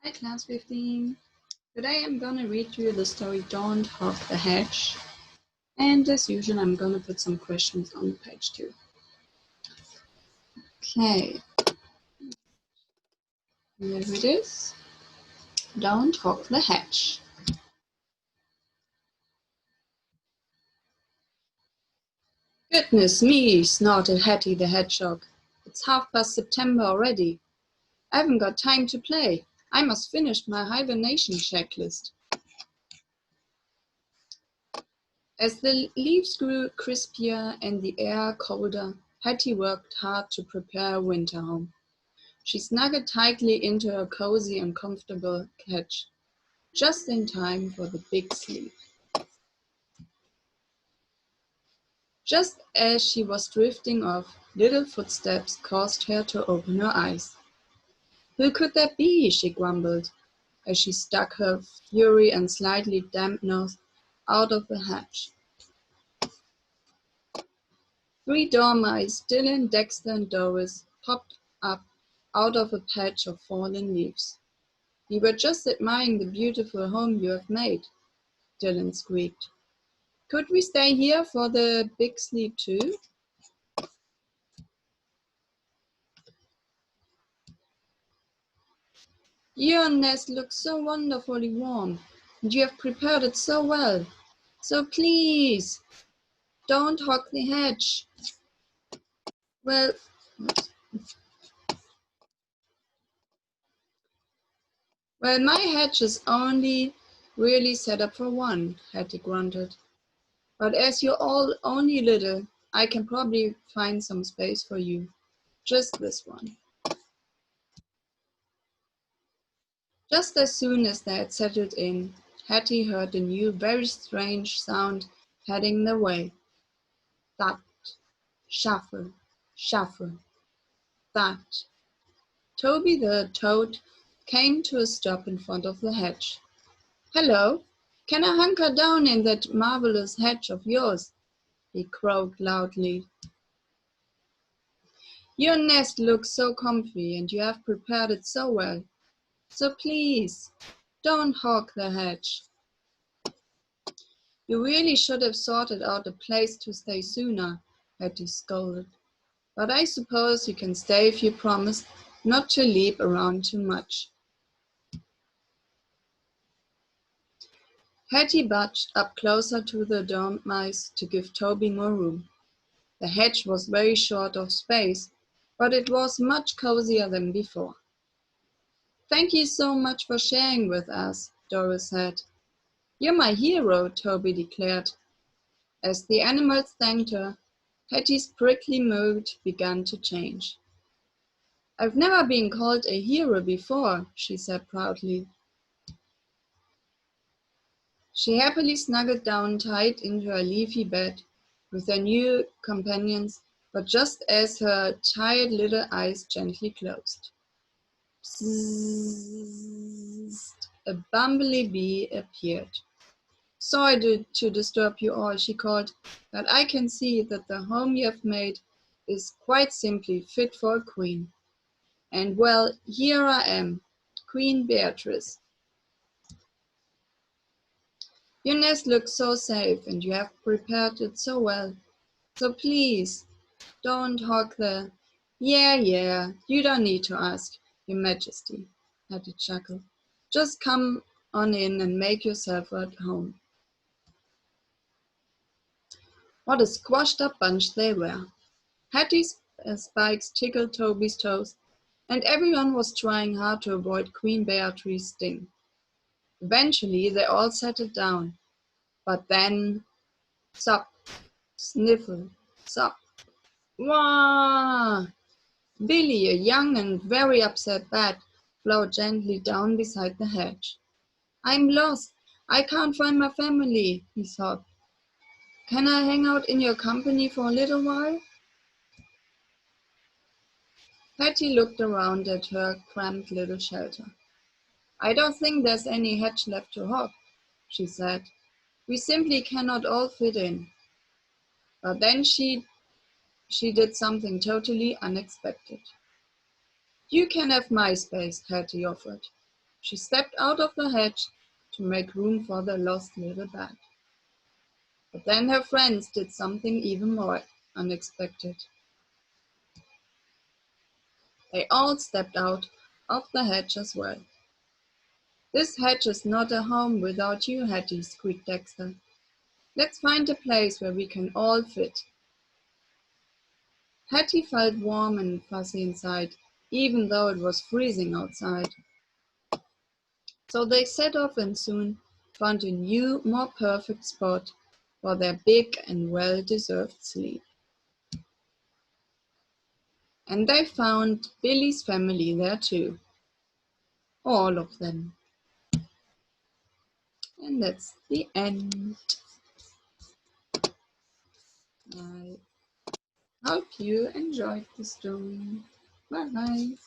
Hi class 15. Today I'm gonna read you the story Don't Hog the Hedge. And as usual I'm gonna put some questions on page 2. Okay, here it is. Don't hog the hedge. Goodness me, snorted Hetty the hedgehog. It's half past September already. I haven't got time to play. I must finish my hibernation checklist. As the leaves grew crispier and the air colder, Hetty worked hard to prepare a winter home. She snuggled tightly into her cozy and comfortable couch, just in time for the big sleep. Just as she was drifting off, little footsteps caused her to open her eyes. Who could that be? She grumbled, as she stuck her fury and slightly damp nose out of the hatch. 3 dormice, Dylan, Dexter, and Doris, popped up out of a patch of fallen leaves. We were just admiring the beautiful home you have made, Dylan squeaked. Could we stay here for the big sleep too? Your nest looks so wonderfully warm, and you have prepared it so well. So please, don't hog the hedge. Well, my hedge is only really set up for one, Hetty grunted. But as you're all only little, I can probably find some space for you. Just this one. Just as soon as they had settled in, Hetty heard a new, very strange sound heading their way. Thud, shuffle, shuffle, thud. Toby the toad came to a stop in front of the hedge. Hello, can I hunker down in that marvelous hedge of yours? He croaked loudly. Your nest looks so comfy and you have prepared it so well. So please, don't hog the hedge. You really should have sorted out a place to stay sooner, Hetty scolded. But I suppose you can stay if you promise not to leap around too much. Hetty budged up closer to the dormice to give Toby more room. The hedge was very short of space, but it was much cozier than before. Thank you so much for sharing with us, Doris said. You're my hero, Toby declared. As the animals thanked her, Hetty's prickly mood began to change. I've never been called a hero before, she said proudly. She happily snuggled down tight into her leafy bed with her new companions, but just as her tired little eyes gently closed. Bzzzt, a bumblebee appeared. Sorry to disturb you all, she called, but I can see that the home you have made is quite simply fit for a queen. And well, here I am, Queen Beatrice. Your nest looks so safe and you have prepared it so well. So please, don't hog the... Yeah, you don't need to ask, Your Majesty, Hetty chuckled. Just come on in and make yourself at home. What a squashed up bunch they were. Hetty's spikes tickled Toby's toes, and everyone was trying hard to avoid Queen Beatrice's sting. Eventually they all settled down, but then sop, sniffle, sop. Wah! Billy, a young and very upset bat, flowed gently down beside the hedge. I'm lost. I can't find my family, he sobbed. Can I hang out in your company for a little while? Hetty looked around at her cramped little shelter. I don't think there's any hedge left to hog, she said. We simply cannot all fit in. But then she did something totally unexpected. You can have my space, Hetty offered. She stepped out of the hedge to make room for the lost little bag. But then her friends did something even more unexpected. They all stepped out of the hedge as well. "This hedge is not a home without you, Hetty," squeaked Dexter. "Let's find a place where we can all fit." Hetty felt warm and fuzzy inside, even though it was freezing outside. So they set off and soon found a new, more perfect spot for their big and well-deserved sleep. And they found Billy's family there too. All of them. And that's the end. I hope you enjoyed the story. Bye bye.